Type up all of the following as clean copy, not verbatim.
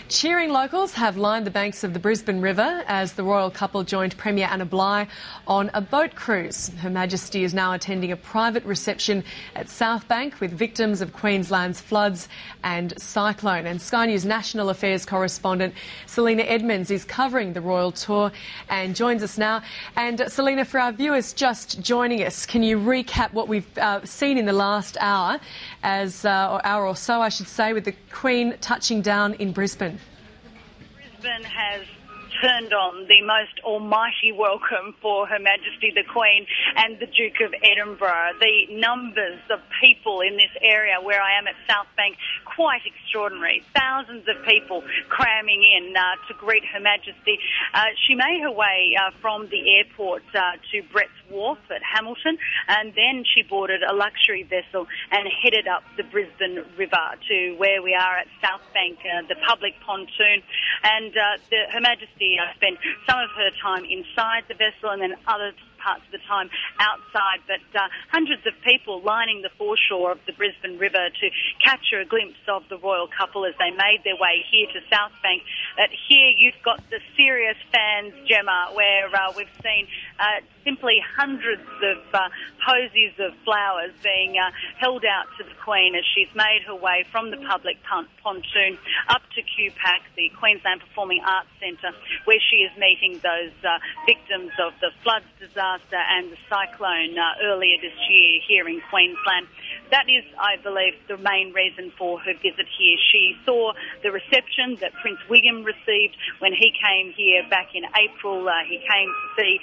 Cheering locals have lined the banks of the Brisbane River as the royal couple joined Premier Anna Bligh on a boat cruise. Her Majesty is now attending a private reception at South Bank with victims of Queensland's floods and cyclone. And Sky News National Affairs correspondent Selena Edmonds is covering the royal tour and joins us now. And Selena, for our viewers just joining us, can you recap what we've seen in the last hour, or hour or so, I should say, with the Queen touching down in Brisbane? Brisbane has turned on the most almighty welcome for Her Majesty the Queen and the Duke of Edinburgh. The numbers of people in this area where I am at South Bank, quite extraordinary. Thousands of people cramming in to greet Her Majesty. She made her way from the airport to Brett's Wharf at Hamilton, and then she boarded a luxury vessel and headed up the Brisbane River to where we are at South Bank, the public pontoon. And Her Majesty spent some of her time inside the vessel and then other parts of the time outside, but hundreds of people lining the foreshore of the Brisbane River to capture a glimpse of the royal couple as they made their way here to South Bank. Here you've got the serious fans, Gemma, where we've seen simply hundreds of posies of flowers being held out to the Queen as she's made her way from the public pontoon up to QPAC, the Queensland Performing Arts Centre, where she is meeting those victims of the floods disaster and the cyclone earlier this year here in Queensland. That is, I believe, the main reason for her visit here. She saw the reception that Prince William received when he came here back in April. He came to see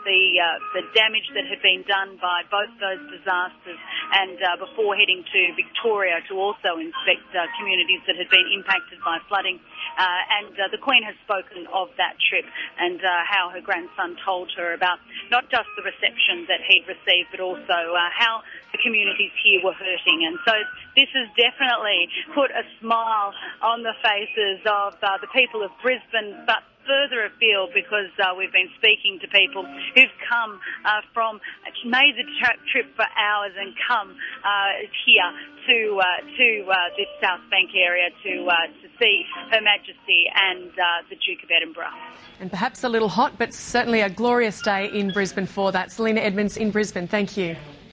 the damage that had been done by both those disasters, and before heading to Victoria to also inspect communities that had been impacted by flooding. And the Queen has spoken of that trip and how her grandson told her about not just the reception that he'd received, but also how the communities here were hurting. And so this has definitely put a smile on the faces of the people of Brisbane, but further afield, because we've been speaking to people who've come made the trip for hours and come here to this South Bank area to see Her Majesty and the Duke of Edinburgh. And perhaps a little hot, but certainly a glorious day in Brisbane for that. Selena Edmonds in Brisbane, thank you.